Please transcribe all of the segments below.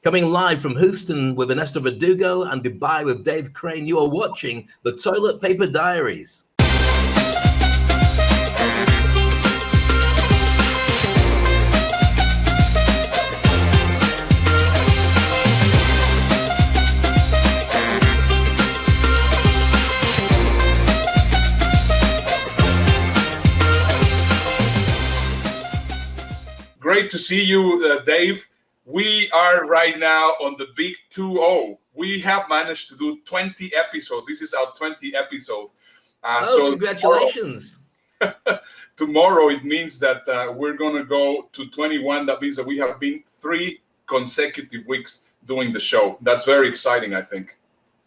Coming live from Houston with Ernesto Verdugo and Dubai with Dave Crane, you are watching the Toilet Paper Diaries. Great to see you, Dave. We are right now on the big 2-0. We have managed to do 20 episodes. This is our 20th episode. So congratulations. Tomorrow it means that we're going to go to 21. That means that we have been 3 consecutive weeks doing the show. That's very exciting, I think.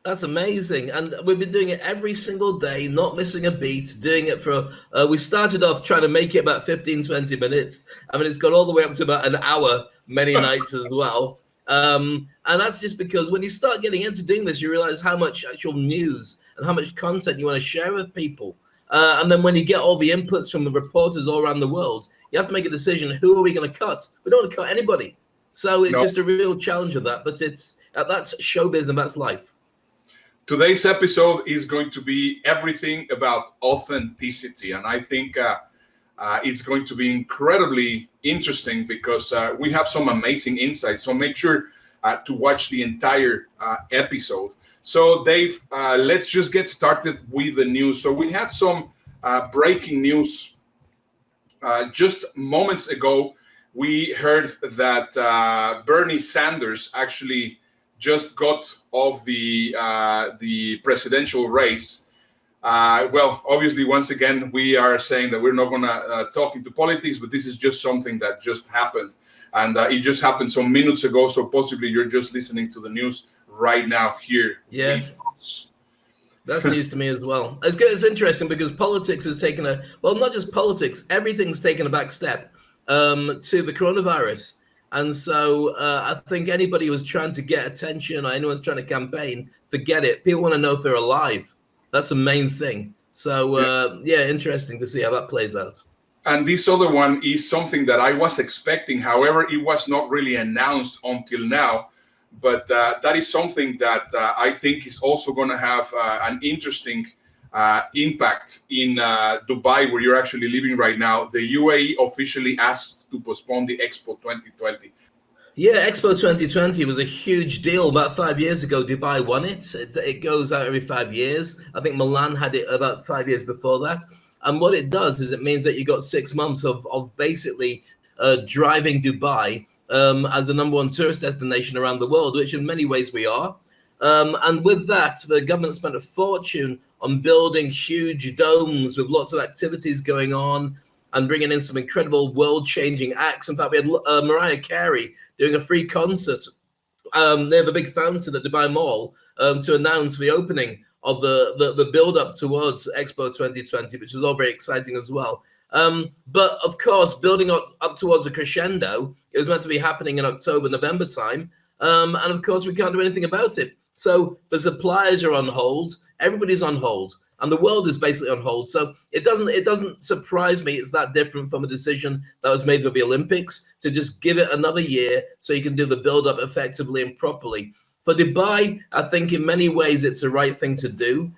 That's amazing. And we've been doing it every single day, not missing a beat, doing it for, we started off trying to make it about 15, 20 minutes. I mean, it's got all the way up to about an hour many nights as well. And that's just because when you start getting into doing this, you realize how much actual news and how much content you want to share with people. And then when you get all the inputs from the reporters all around the world, you have to make a decision, who are we going to cut? We don't want to cut anybody. So it's just a real challenge of that. But that's showbiz and that's life. Today's episode is going to be everything about authenticity. And I think it's going to be incredibly interesting because we have some amazing insights. So make sure to watch the entire episode. So Dave, let's just get started with the news. So we had some breaking news just moments ago. We heard that Bernie Sanders actually just got off the presidential race. Well, obviously, once again, we are saying that we're not going to talk into politics, but this is just something that just happened. And it just happened some minutes ago, so possibly you're just listening to the news right now here. Yeah, that's news to me as well. It's good. It's interesting because politics has taken not just politics, everything's taken a back step to the coronavirus. And so I think anybody who's trying to get attention or anyone's trying to campaign, forget it. People want to know if they're alive. That's the main thing. So, interesting to see how that plays out. And this other one is something that I was expecting. However, it was not really announced until now. But that is something that I think is also going to have an interesting impact in Dubai, where you're actually living right now. The UAE officially asked to postpone the Expo 2020. Yeah, Expo 2020 was a huge deal. About 5 years ago, Dubai won it. It goes out every 5 years. I think Milan had it about 5 years before that. And what it does is it means that you got 6 months of basically driving Dubai as the number 1 tourist destination around the world, which in many ways we are. And with that, the government spent a fortune on building huge domes with lots of activities going on and bringing in some incredible world-changing acts. In fact, we had Mariah Carey doing a free concert near the big fountain at Dubai Mall to announce the opening of the build-up towards Expo 2020, which is all very exciting as well. But of course, building up towards a crescendo, it was meant to be happening in October, November time. And of course, we can't do anything about it. So the suppliers are on hold, everybody's on hold, and the world is basically on hold. So it doesn't surprise me it's that different from a decision that was made with the Olympics to just give it another year so you can do the build-up effectively and properly. For Dubai, I think in many ways it's the right thing to do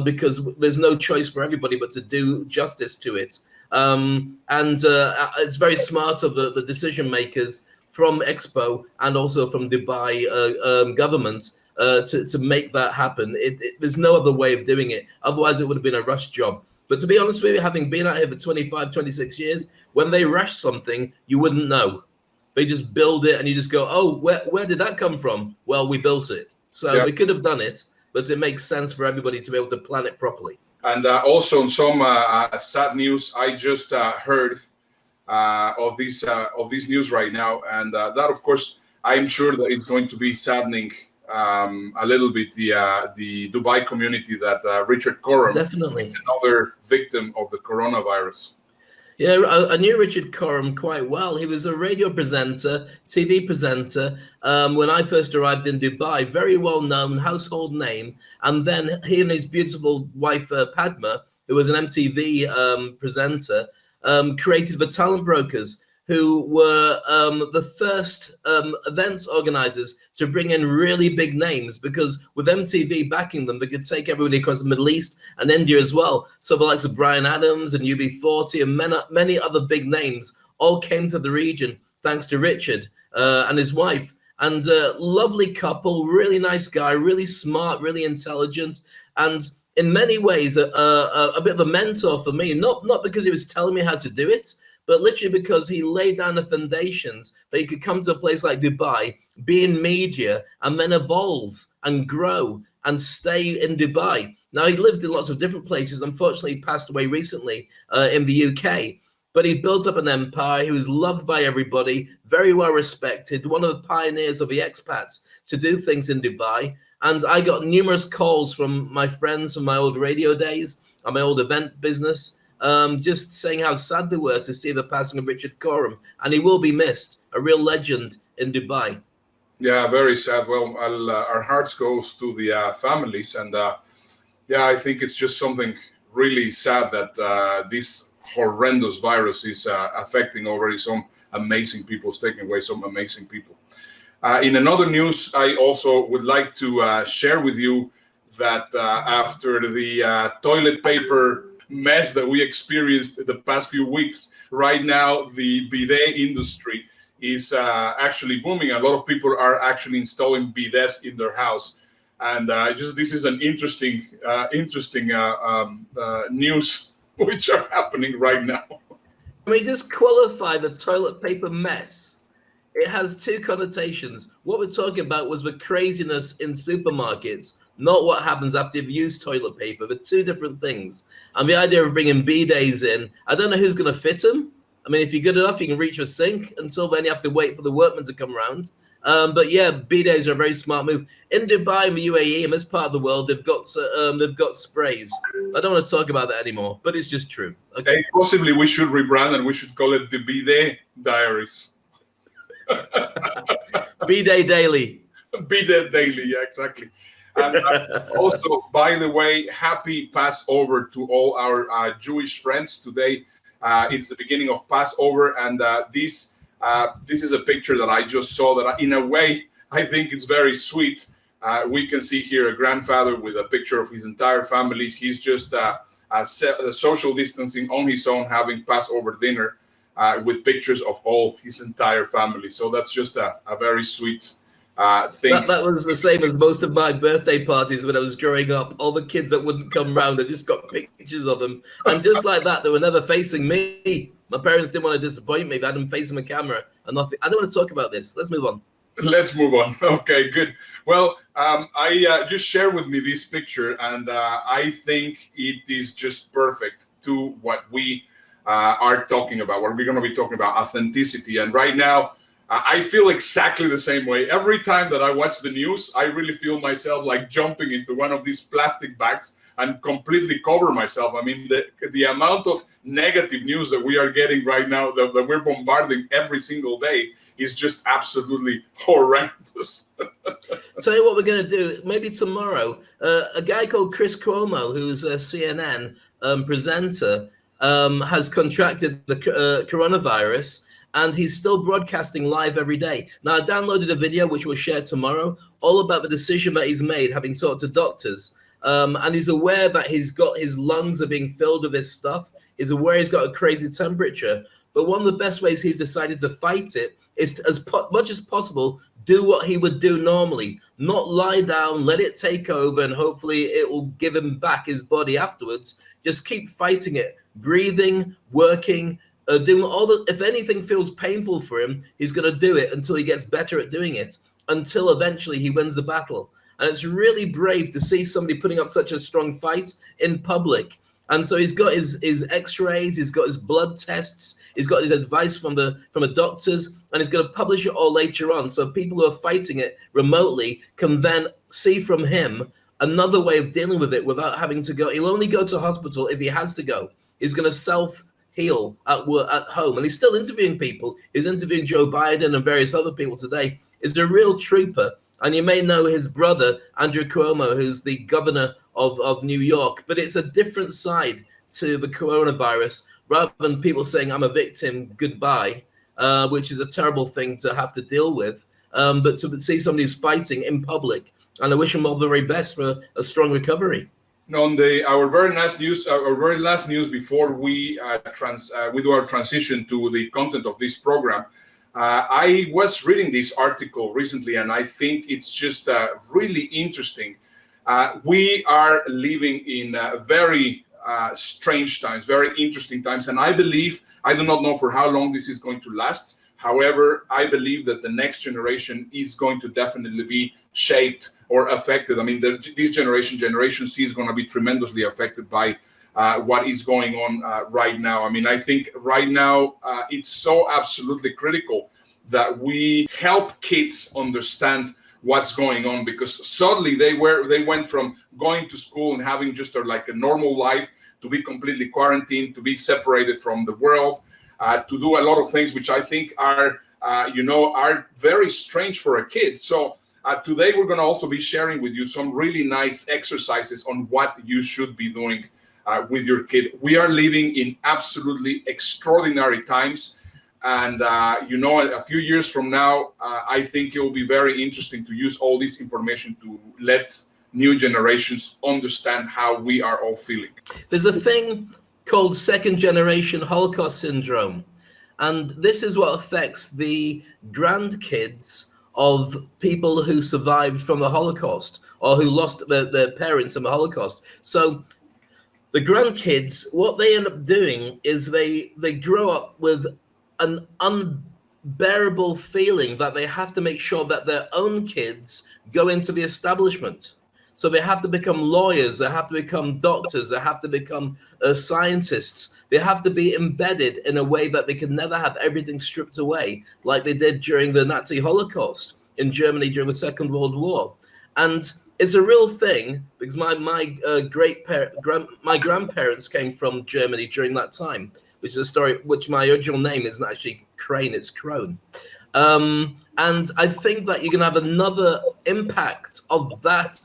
because there's no choice for everybody but to do justice to it. And it's very smart of the decision makers from Expo and also from Dubai government to make that happen. There's no other way of doing it. Otherwise, it would have been a rush job. But to be honest with you, having been out here for 25, 26 years, when they rush something, you wouldn't know. They just build it and you just go, oh, where did that come from? Well, we built it. So They could have done it, but it makes sense for everybody to be able to plan it properly. And also in some sad news, I just heard of this news right now. And that, of course, I'm sure that it's going to be saddening a little bit the Dubai community that Richard Coram definitely is another victim of the coronavirus. Yeah, I knew Richard Coram quite well. He was a radio presenter, TV presenter when I first arrived in Dubai, very well-known household name. And then he and his beautiful wife, Padma, who was an MTV presenter, created the Talent Brokers, who were the first events organizers to bring in really big names, because with MTV backing them, they could take everybody across the Middle East and India as well. So the likes of Bryan Adams and UB40 and many other big names all came to the region thanks to Richard and his wife. And lovely couple, really nice guy, really smart, really intelligent, and in many ways a bit of a mentor for me. Not because he was telling me how to do it, but literally because he laid down the foundations that you could come to a place like Dubai, be in media, and then evolve and grow and stay in Dubai. Now, he lived in lots of different places. Unfortunately, he passed away recently in the UK. But he built up an empire. He was loved by everybody, very well respected, one of the pioneers of the expats to do things in Dubai. And I got numerous calls from my friends from my old radio days and my old event business, just saying how sad they were to see the passing of Richard Coram. And he will be missed, a real legend in Dubai. Yeah, very sad. Well, our hearts goes to the families. And yeah, I think it's just something really sad that this horrendous virus is affecting already some amazing people, it's taking away some amazing people. In another news, I also would like to share with you that after the toilet paper mess that we experienced the past few weeks, right now the bidet industry is actually booming. A lot of people are actually installing bidets in their house. And this is an interesting news which are happening right now. Can we just qualify the toilet paper mess? It has two connotations. What we're talking about was the craziness in supermarkets, not what happens after you've used toilet paper. They're two different things. And the idea of bringing bidets in, I don't know who's going to fit them. I mean, if you're good enough, you can reach a sink. Until then, you have to wait for the workmen to come around. But yeah, bidets are a very smart move. In Dubai, in the UAE, in this part of the world, they've got sprays. I don't want to talk about that anymore, but it's just true. Okay. Hey, possibly we should rebrand and we should call it the Bidet Diaries. Bidet Daily. Bidet Daily, yeah, exactly. And also, by the way, happy Passover to all our Jewish friends. Today, it's the beginning of Passover, and this is a picture that I just saw that in a way, I think it's very sweet. We can see here a grandfather with a picture of his entire family. He's just social distancing on his own, having Passover dinner with pictures of all his entire family. So that's just a very sweet thing. That was the same as most of my birthday parties when I was growing up. All the kids that wouldn't come round, I just got pictures of them. And just like that, they were never facing me. My parents didn't want to disappoint me. They had them facing the camera and nothing. I don't want to talk about this. Let's move on. Let's move on. Okay, good. Well, I just share with me this picture, and I think it is just perfect to what we are talking about, what we're going to be talking about, authenticity. And right now, I feel exactly the same way. Every time that I watch the news, I really feel myself like jumping into one of these plastic bags and completely cover myself. I mean, the amount of negative news that we are getting right now, that we're bombarding every single day, is just absolutely horrendous. Tell you what we're going to do, maybe tomorrow, a guy called Chris Cuomo, who's a CNN presenter, has contracted the coronavirus, and he's still broadcasting live every day. Now, I downloaded a video, which we'll share tomorrow, all about the decision that he's made, having talked to doctors. And he's aware that his lungs are being filled with this stuff. He's aware he's got a crazy temperature. But one of the best ways he's decided to fight it is to, as much as possible, do what he would do normally. Not lie down, let it take over, and hopefully it will give him back his body afterwards. Just keep fighting it, breathing, working, doing all the. If anything feels painful for him, he's going to do it until he gets better at doing it, until eventually he wins the battle. And it's really brave to see somebody putting up such a strong fight in public. And so he's got his x-rays, he's got his blood tests, he's got his advice from the doctors, and he's going to publish it all later on. So people who are fighting it remotely can then see from him another way of dealing with it without having to go. He'll only go to hospital if he has to go. He's going to self-heal at home. And he's still interviewing people. He's interviewing Joe Biden and various other people today. He's a real trooper. And you may know his brother, Andrew Cuomo, who's the governor of New York. But it's a different side to the coronavirus. Rather than people saying, I'm a victim, goodbye, which is a terrible thing to have to deal with. But to see somebody who's fighting in public, and I wish them all the very best for a strong recovery. On our very last news before we we do our transition to the content of this program, I was reading this article recently, and I think it's just really interesting. We are living in very strange times, very interesting times, and I do not know for how long this is going to last. However, I believe that the next generation is going to definitely be shaped or affected. I mean, this Generation C, is going to be tremendously affected by what is going on right now. I mean, I think right now it's so absolutely critical that we help kids understand what's going on, because suddenly they went from going to school and having just like a normal life to be completely quarantined, to be separated from the world, to do a lot of things which I think are very strange for a kid. So today we're going to also be sharing with you some really nice exercises on what you should be doing with your kid. We are living in absolutely extraordinary times, and a few years from now, I think it will be very interesting to use all this information to let new generations understand how we are all feeling. There's a thing called second generation Holocaust syndrome, and this is what affects the grandkids of people who survived from the Holocaust or who lost their parents in the Holocaust. So the grandkids, what they end up doing is they grow up with an unbearable feeling that they have to make sure that their own kids go into the establishment. So they have to become lawyers, they have to become doctors, they have to become scientists. They have to be embedded in a way that they can never have everything stripped away, like they did during the Nazi Holocaust in Germany during the Second World War. And it's a real thing, because my grandparents came from Germany during that time, which is a story which my original name isn't actually Crane, it's Crone. And I think that you're going to have another impact of that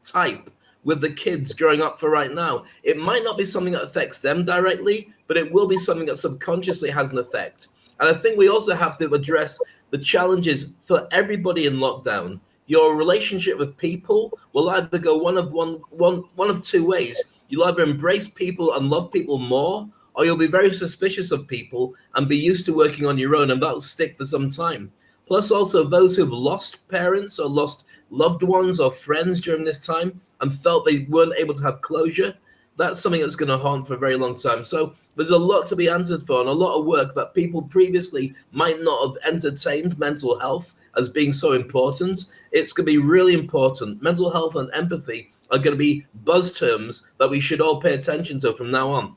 type with the kids growing up for right now. It might not be something that affects them directly, but it will be something that subconsciously has an effect. And I think we also have to address the challenges for everybody in lockdown. Your relationship with people will either go one of two ways. You'll either embrace people and love people more, or you'll be very suspicious of people and be used to working on your own, and that'll stick for some time. Plus, also those who've lost parents or lost loved ones or friends during this time and felt they weren't able to have closure, that's something that's going to haunt for a very long time. So there's a lot to be answered for, and a lot of work that people previously might not have entertained mental health as being so important. It's going to be really important. Mental health and empathy are going to be buzz terms that we should all pay attention to from now on.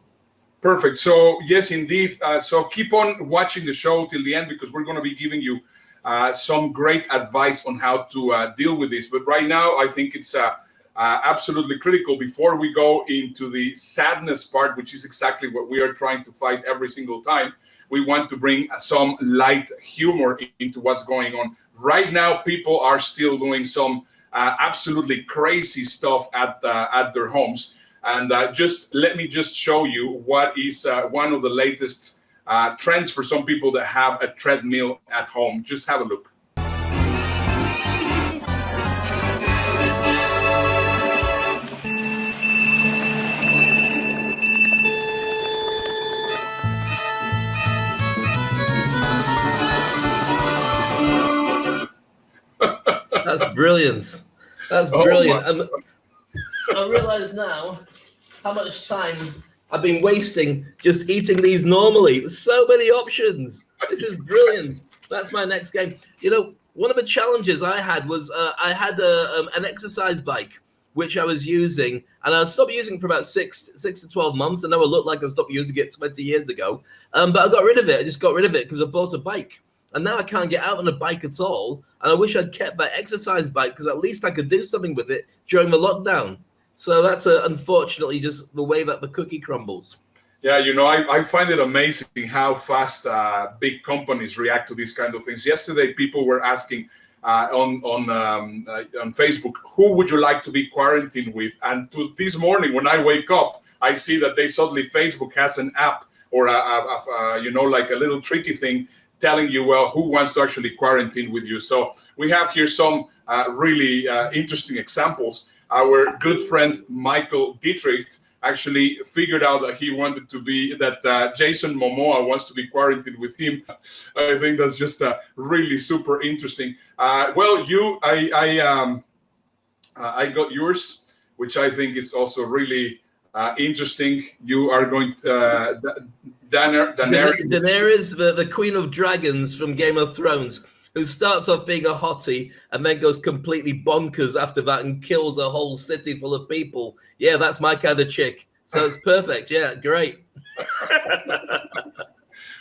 Perfect. So yes, indeed. So keep on watching the show till the end, because we're going to be giving you some great advice on how to deal with this. But right now, I think it's absolutely critical, before we go into the sadness part, which is exactly what we are trying to fight every single time. We want to bring some light humor into what's going on. Right now, people are still doing some absolutely crazy stuff at their homes. And let me show you what is one of the latest trends for some people that have a treadmill at home. Just have a look. That's brilliant. That's brilliant. I realize now how much time I've been wasting just eating these normally. There's so many options. This is brilliant. That's my next game. You know, one of the challenges I had was I had an exercise bike, which I was using, and I stopped using for about 6 to 12 months. I know I look like I stopped using it 20 years ago, but I got rid of it. I just got rid of it because I bought a bike. And now I can't get out on a bike at all. And I wish I'd kept that exercise bike, because at least I could do something with it during the lockdown. So that's unfortunately just the way that the cookie crumbles. Yeah, you know, I find it amazing how fast big companies react to these kind of things. Yesterday, people were asking on Facebook, who would you like to be quarantined with? And this morning, when I wake up, I see that suddenly Facebook has an app or like a little tricky thing telling you, well, who wants to actually quarantine with you. So we have here some really interesting examples. Our good friend Michael Dietrich actually figured out that he wanted to be, that Jason Momoa wants to be quarantined with him. I think that's just really super interesting. Well, I got yours, which I think is also really interesting. You are going to Daenerys, the Queen of Dragons from Game of Thrones, who starts off being a hottie and then goes completely bonkers after that and kills a whole city full of people. Yeah, that's my kind of chick. So it's perfect. Yeah, great.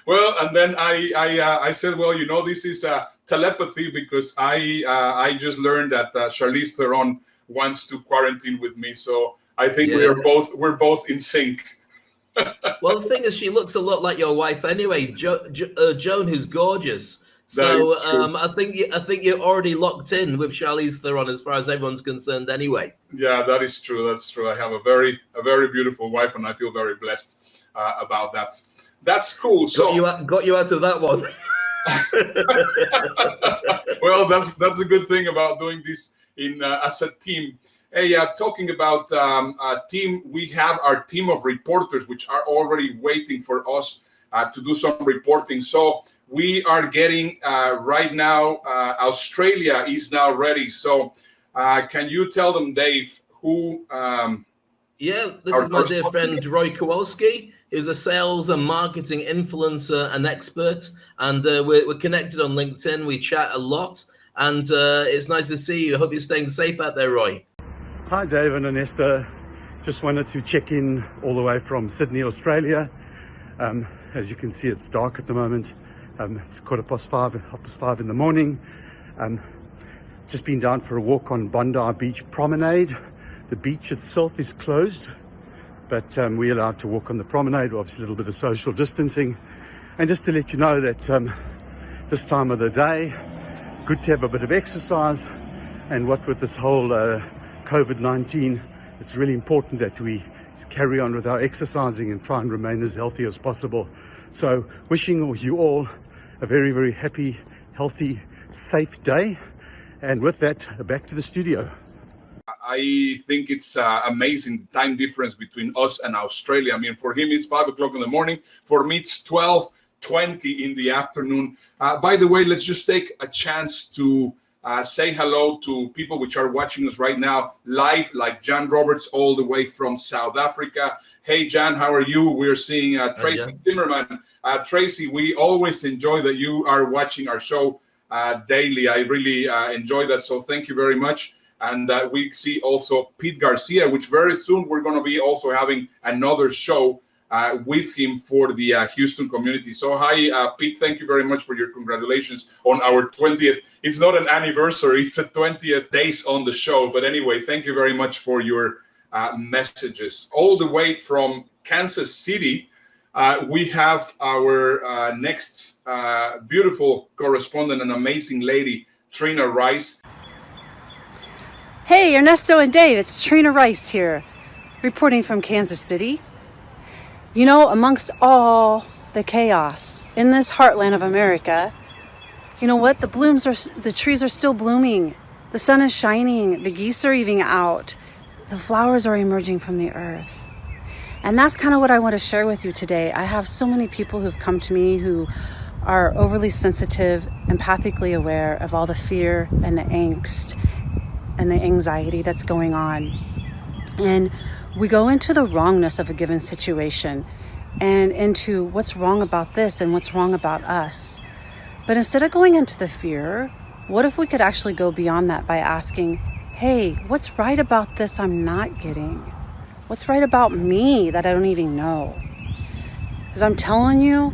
Well, and then I said, well, you know, this is telepathy, because I just learned that Charlize Theron wants to quarantine with me. So I think we're both in sync. Well, the thing is, she looks a lot like your wife anyway, Joan, who's gorgeous. So I think you're already locked in with Charlize Theron as far as everyone's concerned anyway. Yeah, that is true. That's true. I have a very beautiful wife, and I feel very blessed about that. That's cool. So got you out of that one. Well, that's a good thing about doing this in as a team. Hey, talking about a team, we have our team of reporters, which are already waiting for us to do some reporting. So we are getting right now, Australia is now ready. So can you tell them, Dave, who... this is my dear friend Roy Kowalski, who's a sales and marketing influencer and expert. And we're connected on LinkedIn. We chat a lot. And it's nice to see you. I hope you're staying safe out there, Roy. Hi, Dave and Ernesto. Just wanted to check in all the way from Sydney, Australia. As you can see, it's dark at the moment. It's 5:15 in the morning. Just been down for a walk on Bondi Beach Promenade. The beach itself is closed, but we're allowed to walk on the promenade. Obviously, a little bit of social distancing. And just to let you know that this time of the day, good to have a bit of exercise. And what with this whole COVID-19, it's really important that we carry on with our exercising and try and remain as healthy as possible. So wishing you all a very, very happy, healthy, safe day. And with that, back to the studio. I think it's amazing, the time difference between us and Australia. I mean, for him, it's 5 o'clock in the morning. For me, it's 12:20 in the afternoon. By the way, let's just take a chance to say hello to people which are watching us right now live, like Jan Roberts all the way from South Africa. Hey, Jan, how are you? We're seeing Tracy Zimmerman. Tracy, we always enjoy that you are watching our show daily. I really enjoy that, so thank you very much. And we see also Pete Garcia, which very soon we're going to be also having another show with him for the Houston community. So hi, Pete, thank you very much for your congratulations on our 20th. It's not an anniversary, it's a 20th days on the show. But anyway, thank you very much for your messages. All the way from Kansas City, we have our next beautiful correspondent, an amazing lady, Trina Rice. Hey, Ernesto and Dave, it's Trina Rice here, reporting from Kansas City. You know, amongst all the chaos in this heartland of America, you know what? The trees are still blooming. The sun is shining. The geese are even out. The flowers are emerging from the earth. And that's kind of what I want to share with you today. I have so many people who've come to me who are overly sensitive, empathically aware of all the fear and the angst and the anxiety that's going on. And we go into the wrongness of a given situation and into what's wrong about this and what's wrong about us. But instead of going into the fear, what if we could actually go beyond that by asking, hey, what's right about this I'm not getting? What's right about me that I don't even know? Because I'm telling you,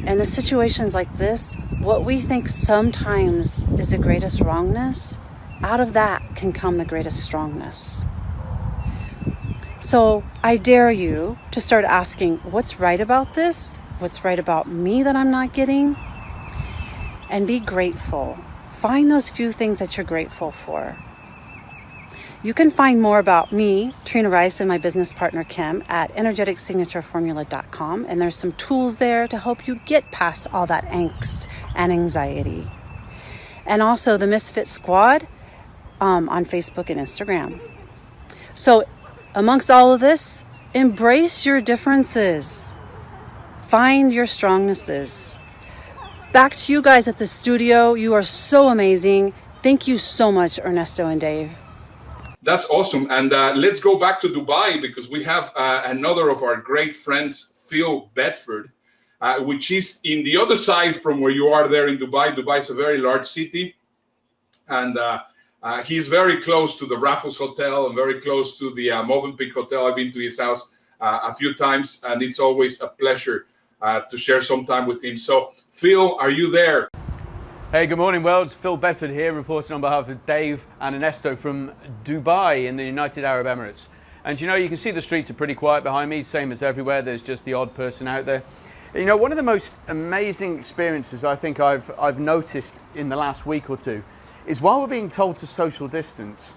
in the situations like this, what we think sometimes is the greatest wrongness, out of that can come the greatest strongness. So I dare you to start asking, what's right about this? What's right about me that I'm not getting? And be grateful. Find those few things that you're grateful for. You can find more about me, Trina Rice, and my business partner Kim at energeticsignatureformula.com, and there's some tools there to help you get past all that angst and anxiety. And also the Misfit Squad on Facebook and Instagram. So amongst all of this, embrace your differences. Find your strongnesses. Back to you guys at the studio. You are so amazing. Thank you so much, Ernesto and Dave. That's awesome. And let's go back to Dubai, because we have another of our great friends, Phil Bedford, which is in the other side from where you are there in Dubai. Dubai is a very large city. And he's very close to the Raffles Hotel and very close to the Movenpick Hotel. I've been to his house a few times, and it's always a pleasure to share some time with him. So, Phil, are you there? Hey, good morning, world. It's Phil Bedford here, reporting on behalf of Dave and Ernesto from Dubai in the United Arab Emirates. And you know, you can see the streets are pretty quiet behind me, same as everywhere. There's just the odd person out there. You know, one of the most amazing experiences I think I've noticed in the last week or two is while we're being told to social distance,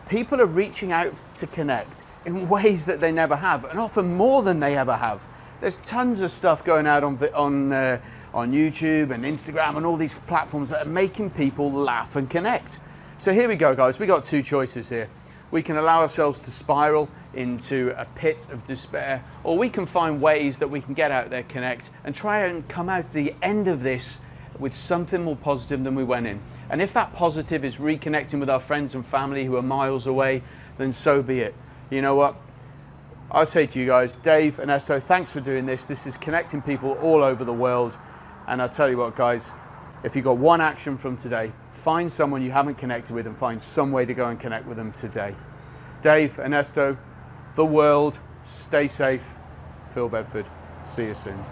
people are reaching out to connect in ways that they never have, and often more than they ever have. There's tons of stuff going out on YouTube and Instagram and all these platforms that are making people laugh and connect. So here we go, guys. We got two choices here. We can allow ourselves to spiral into a pit of despair, or we can find ways that we can get out there, connect, and try and come out the end of this with something more positive than we went in. And if that positive is reconnecting with our friends and family who are miles away, then so be it. You know what? I say to you guys, Dave and Ernesto, thanks for doing this. This is connecting people all over the world. And I'll tell you what, guys, if you got one action from today, find someone you haven't connected with and find some way to go and connect with them today. Dave, Ernesto, the world, stay safe. Phil Bedford, see you soon.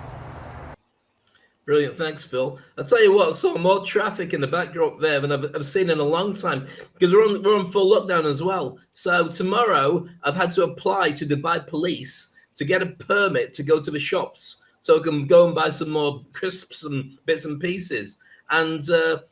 Brilliant, thanks, Phil. I'll tell you what, I saw more traffic in the backdrop there than I've seen in a long time, because we're on full lockdown as well. So tomorrow, I've had to apply to Dubai Police to get a permit to go to the shops, so I can go and buy some more crisps and bits and pieces. And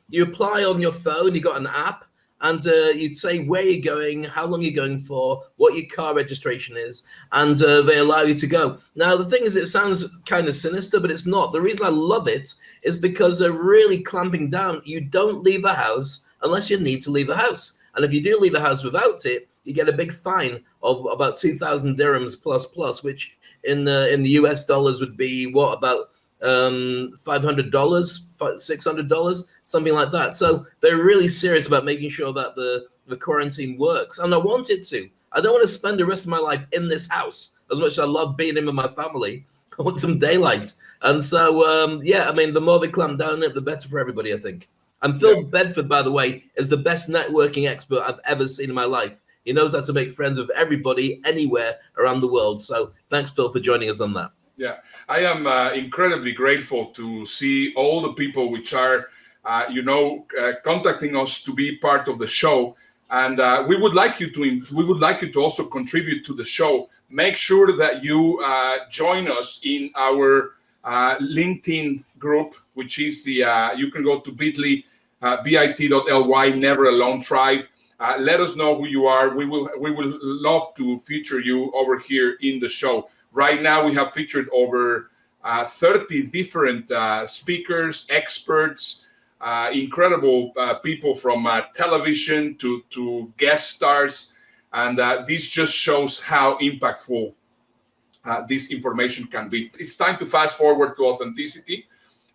you apply on your phone, you got an app, and you'd say where you're going, how long you're going for, what your car registration is, and they allow you to go. Now, the thing is, it sounds kind of sinister, but it's not. The reason I love it is because they're really clamping down. You don't leave a house unless you need to leave a house. And if you do leave a house without it, you get a big fine of about 2,000 dirhams plus, which in the US dollars would be, what, about $500, $600, something like that. So they're really serious about making sure that the quarantine works. And I want it to. I don't want to spend the rest of my life in this house. As much as I love being in with my family, I want some daylight. And so, yeah, I mean, the more they clamp down on it, the better for everybody, I think. And Phil Bedford, by the way, is the best networking expert I've ever seen in my life. He knows how to make friends with everybody, anywhere around the world. So thanks, Phil, for joining us on that. Yeah, I am incredibly grateful to see all the people which are, contacting us to be part of the show, and we would like you to also contribute to the show. Make sure that you join us in our LinkedIn group, which is the you can go to bit.ly Never Alone Tribe. Let us know who you are. We will love to feature you over here in the show. Right now, we have featured over 30 different speakers, experts, incredible people from television to guest stars. And this just shows how impactful this information can be. It's time to fast forward to authenticity.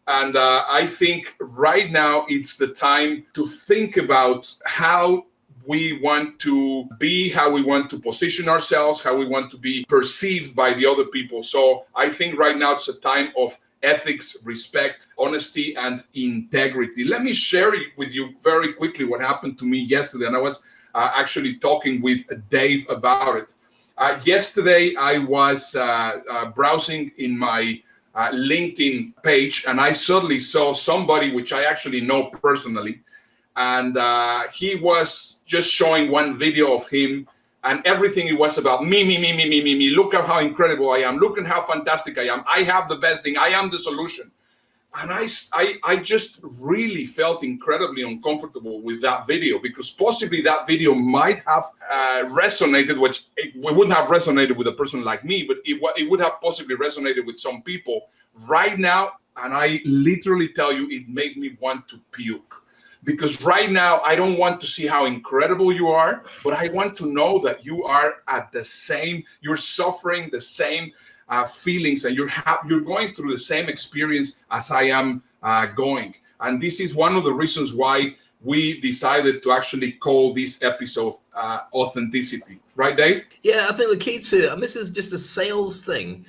And I think right now it's the time to think about how we want to be, how we want to position ourselves, how we want to be perceived by the other people. So I think right now it's a time of ethics, respect, honesty, and integrity. Let me share with you very quickly what happened to me yesterday. And I was actually talking with Dave about it. Yesterday, I was browsing in my LinkedIn page, and I suddenly saw somebody which I actually know personally. And he was just showing one video of him, and everything it was about me. Look at how incredible I am. Look at how fantastic I am. I have the best thing. I am the solution. And I just really felt incredibly uncomfortable with that video, because possibly that video might have resonated, which it wouldn't have resonated with a person like me, but it would have possibly resonated with some people right now. And I literally tell you, it made me want to puke. Because right now, I don't want to see how incredible you are, but I want to know that you are you're suffering the same feelings, and you're going through the same experience as I am going. And this is one of the reasons why we decided to actually call this episode Authenticity. Right, Dave? Yeah, I think the key to it, and this is just a sales thing,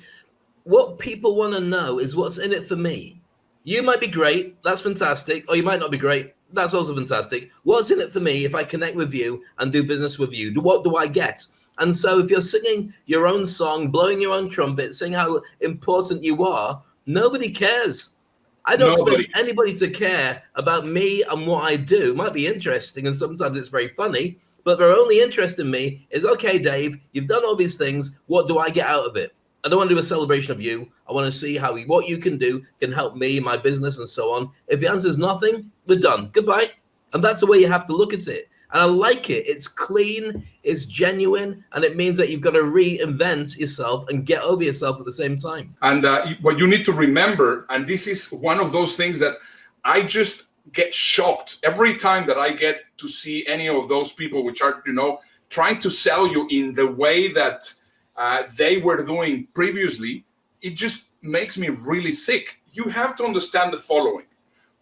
what people want to know is what's in it for me. You might be great, that's fantastic, or you might not be great, that's also fantastic. What's in it for me if I connect with you and do business with you? What do I get? And so if you're singing your own song, blowing your own trumpet, saying how important you are, nobody cares. I don't expect anybody to care about me and what I do. It might be interesting, and sometimes it's very funny, but their only interest in me is, okay, Dave, you've done all these things. What do I get out of it? I don't want to do a celebration of you. I want to see how what you can do can help me, my business, and so on. If the answer is nothing, we're done. Goodbye. And that's the way you have to look at it. And I like it. It's clean, it's genuine, and it means that you've got to reinvent yourself and get over yourself at the same time. And what you need to remember, and this is one of those things that I just get shocked every time that I get to see any of those people which are, trying to sell you in the way that they were doing previously. It just makes me really sick. You have to understand the following.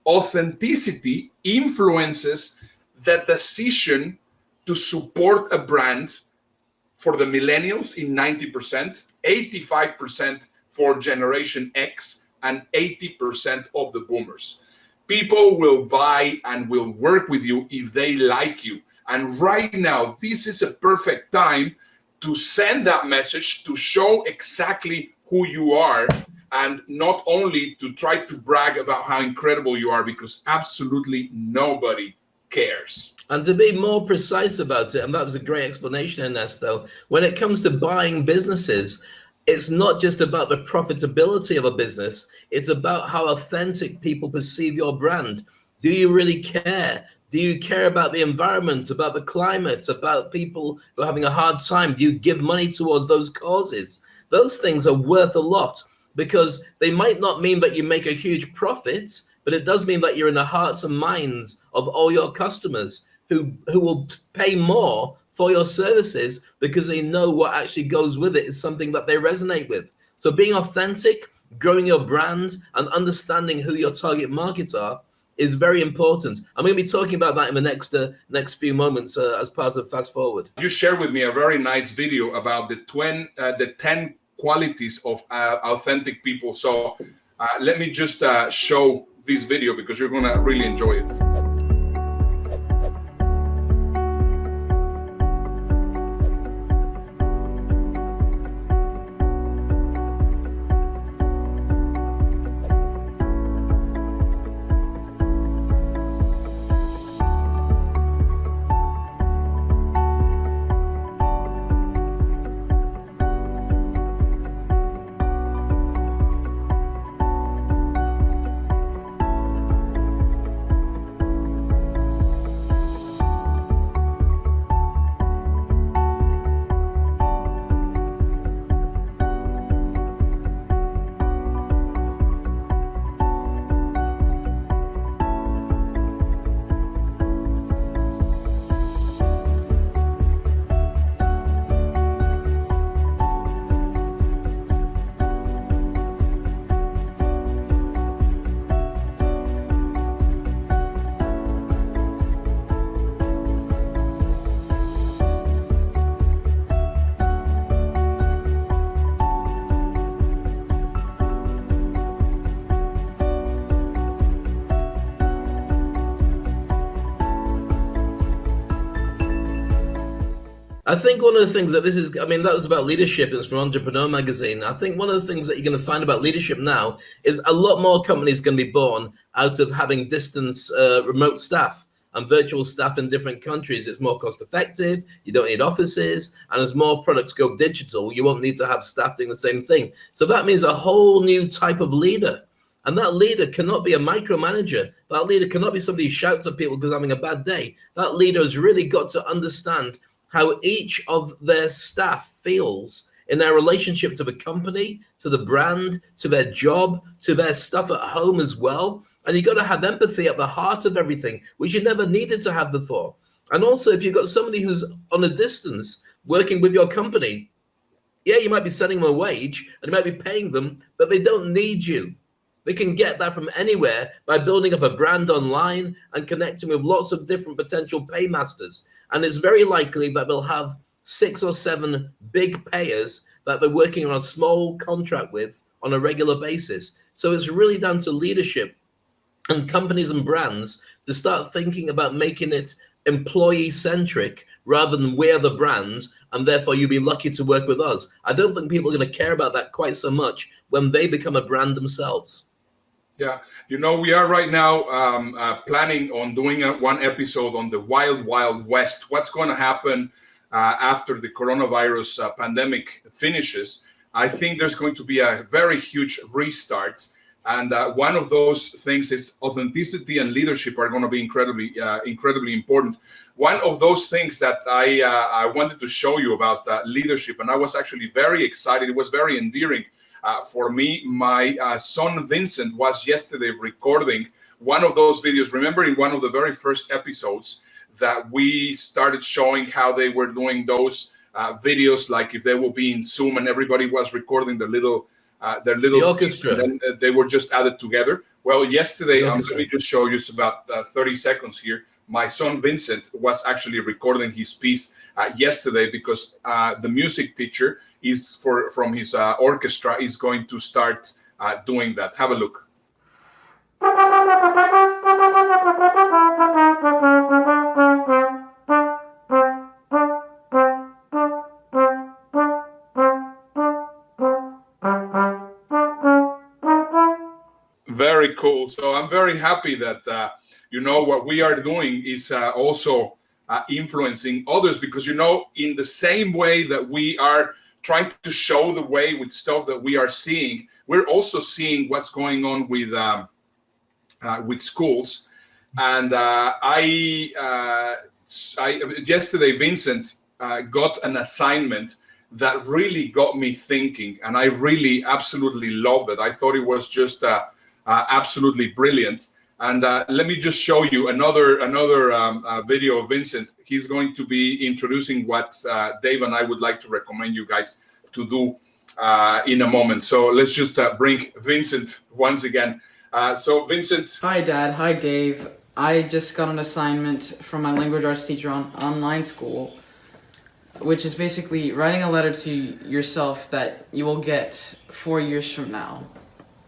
Authenticity influences the decision to support a brand for the millennials in 90%, 85% for Generation X, and 80% of the boomers. People will buy and will work with you if they like you. And right now, this is a perfect time to send that message, to show exactly who you are, and not only to try to brag about how incredible you are, because absolutely nobody cares. And to be more precise about it, and that was a great explanation, Ernesto, when it comes to buying businesses, it's not just about the profitability of a business, it's about how authentic people perceive your brand. Do you really care? Do you care about the environment, about the climate, about people who are having a hard time? Do you give money towards those causes? Those things are worth a lot, because they might not mean that you make a huge profit, but it does mean that you're in the hearts and minds of all your customers who will pay more for your services because they know what actually goes with it is something that they resonate with. So being authentic, growing your brand, and understanding who your target markets are is very important. I'm going to be talking about that in the next few moments as part of Fast Forward. You shared with me a very nice video about the 10 qualities of authentic people. So let me just show this video, because you're going to really enjoy it. I think one of the things that that was about leadership. It's from Entrepreneur Magazine. I think one of the things that you're going to find about leadership now is a lot more companies going to be born out of having distance remote staff and virtual staff in different countries. It's more cost effective. You don't need offices. And as more products go digital, you won't need to have staff doing the same thing. So that means a whole new type of leader. And that leader cannot be a micromanager. That leader cannot be somebody who shouts at people because having a bad day. That leader has really got to understand how each of their staff feels in their relationship to the company, to the brand, to their job, to their stuff at home as well. And you've got to have empathy at the heart of everything, which you never needed to have before. And also, if you've got somebody who's on a distance working with your company, yeah, you might be sending them a wage and you might be paying them, but they don't need you. They can get that from anywhere by building up a brand online and connecting with lots of different potential paymasters. And it's very likely that they'll have 6 or 7 big payers that they're working on a small contract with on a regular basis. So it's really down to leadership and companies and brands to start thinking about making it employee-centric rather than we're the brand, and therefore you'll be lucky to work with us. I don't think people are going to care about that quite so much when they become a brand themselves. Yeah, we are right now planning on doing one episode on the Wild Wild West. What's going to happen after the coronavirus pandemic finishes? I think there's going to be a very huge restart. And one of those things is authenticity and leadership are going to be incredibly important. One of those things that I wanted to show you about leadership, and I was actually very excited. It was very endearing for me. My son Vincent was yesterday recording one of those videos. Remember, in one of the very first episodes that we started showing how they were doing those videos, like if they will be in Zoom and everybody was recording their little the orchestra, and then they were just added together. Well, yesterday, let me just show you, it's about 30 seconds here. My son Vincent was actually recording his piece yesterday because the music teacher is from his orchestra is going to start doing that. Have a look. Very cool. So I'm very happy that what we are doing is also influencing others, because in the same way that we are trying to show the way with stuff that we are seeing, we're also seeing what's going on with schools. And I yesterday Vincent got an assignment that really got me thinking, and I really absolutely loved it. I thought it was just absolutely brilliant. And let me just show you another video of Vincent. He's going to be introducing what Dave and I would like to recommend you guys to do in a moment. So let's just bring Vincent once again. So Vincent. Hi, Dad. Hi, Dave. I just got an assignment from my language arts teacher on online school, which is basically writing a letter to yourself that you will get 4 years from now.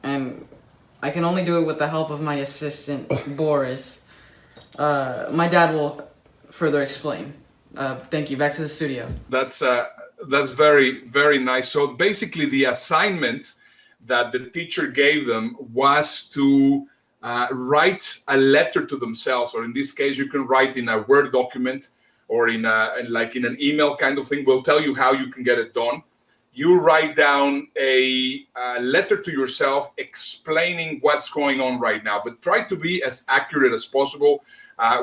And I can only do it with the help of my assistant, Boris. My dad will further explain. Thank you. Back to the studio. That's very, very nice. So basically the assignment that the teacher gave them was to write a letter to themselves, or in this case, you can write in a Word document or in an email kind of thing. We'll tell you how you can get it done. You write down a letter to yourself explaining what's going on right now, but try to be as accurate as possible.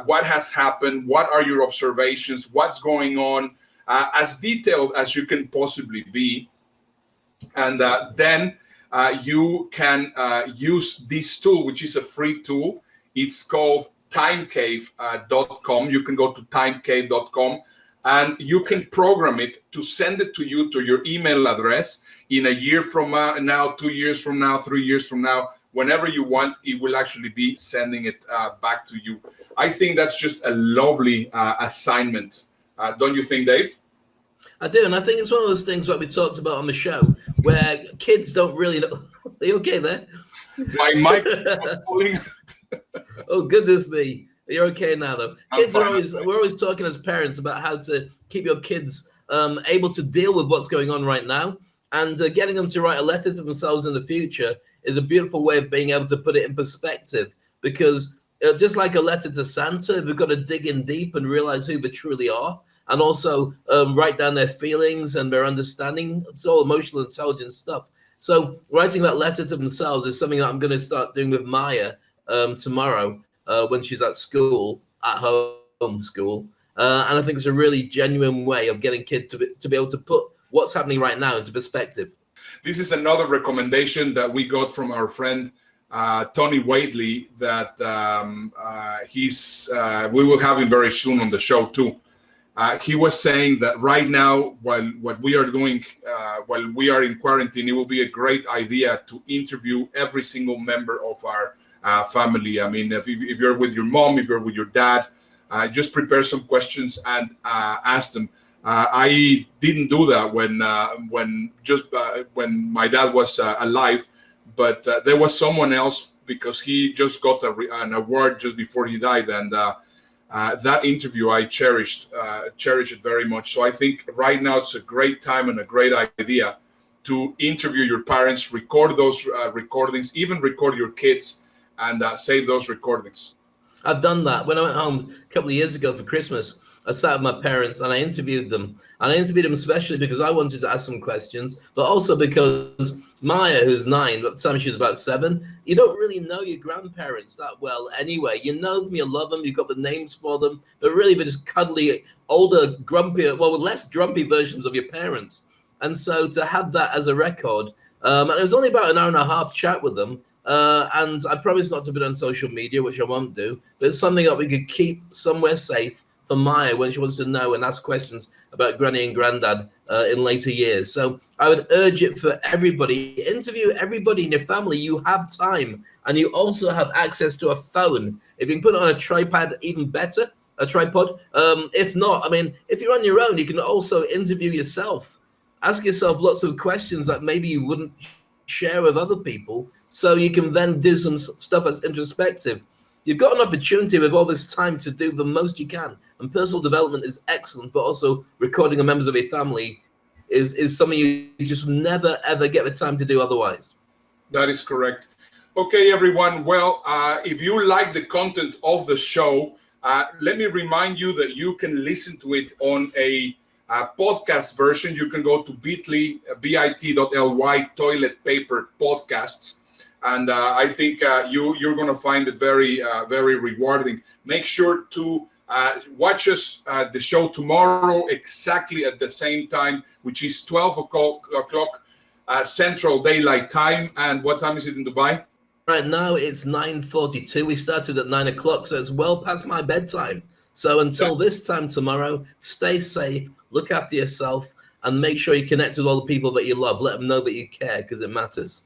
What has happened? What are your observations? What's going on? As detailed as you can possibly be. And then you can use this tool, which is a free tool. It's called timecave.com. You can go to timecave.com. And you can program it to send it to you to your email address in a year from now, 2 years from now, 3 years from now. Whenever you want, it will actually be sending it back to you. I think that's just a lovely assignment. Don't you think, Dave? I do, and I think it's one of those things that we talked about on the show where kids don't really know. Are you okay there? My mic was pulling out. Oh, goodness me. You're okay now, though. We're always talking as parents about how to keep your kids able to deal with what's going on right now, and getting them to write a letter to themselves in the future is a beautiful way of being able to put it in perspective, because just like a letter to Santa, they've got to dig in deep and realize who they truly are, and also write down their feelings and their understanding. It's all emotional intelligence stuff. So writing that letter to themselves is something that I'm going to start doing with Maya tomorrow when she's at school, at home school. And I think it's a really genuine way of getting kids to be able to put what's happening right now into perspective. This is another recommendation that we got from our friend Tony Waitley, that we will have him very soon on the show too. He was saying that right now, while what we are doing, while we are in quarantine, it will be a great idea to interview every single member of our family. I mean, if you're with your mom, if you're with your dad, just prepare some questions and ask them. I didn't do that when my dad was alive, but there was someone else, because he just got an award just before he died, and that interview I cherish it very much. So I think right now it's a great time and a great idea to interview your parents, record those recordings, even record your kids, and save those recordings. I've done that. When I went home a couple of years ago for Christmas, I sat with my parents and I interviewed them. And I interviewed them especially because I wanted to ask some questions, but also because Maya, who's 9, by the time she was about 7, you don't really know your grandparents that well anyway. You know them, you love them, you've got the names for them, but really they're just cuddly, older, grumpier, less grumpy versions of your parents. And so to have that as a record, and it was only about an hour and a half chat with them, and I promised not to put it on social media, which I won't do, but it's something that we could keep somewhere safe for Maya when she wants to know and ask questions about Granny and Granddad in later years. So I would urge it for everybody. Interview everybody in your family. You have time, and you also have access to a phone. If you can put it on a tripod, even better, a tripod. If not, I mean, if you're on your own, you can also interview yourself. Ask yourself lots of questions that maybe you wouldn't share with other people, so you can then do some stuff that's introspective. You've got an opportunity with all this time to do the most you can, and personal development is excellent, but also recording the members of your family is something you just never ever get the time to do otherwise. That is correct. Okay, everyone. Well, if you like the content of the show, let me remind you that you can listen to it on a podcast version. You can go to bit.ly Toilet Paper Podcasts. And I think you're going to find it very, very rewarding. Make sure to watch us the show tomorrow exactly at the same time, which is 12 o'clock Central Daylight Time. And what time is it in Dubai? Right now it's 9:42. We started at 9 o'clock, so it's well past my bedtime. So until this time tomorrow, stay safe, look after yourself, and make sure you connect with all the people that you love. Let them know that you care, because it matters.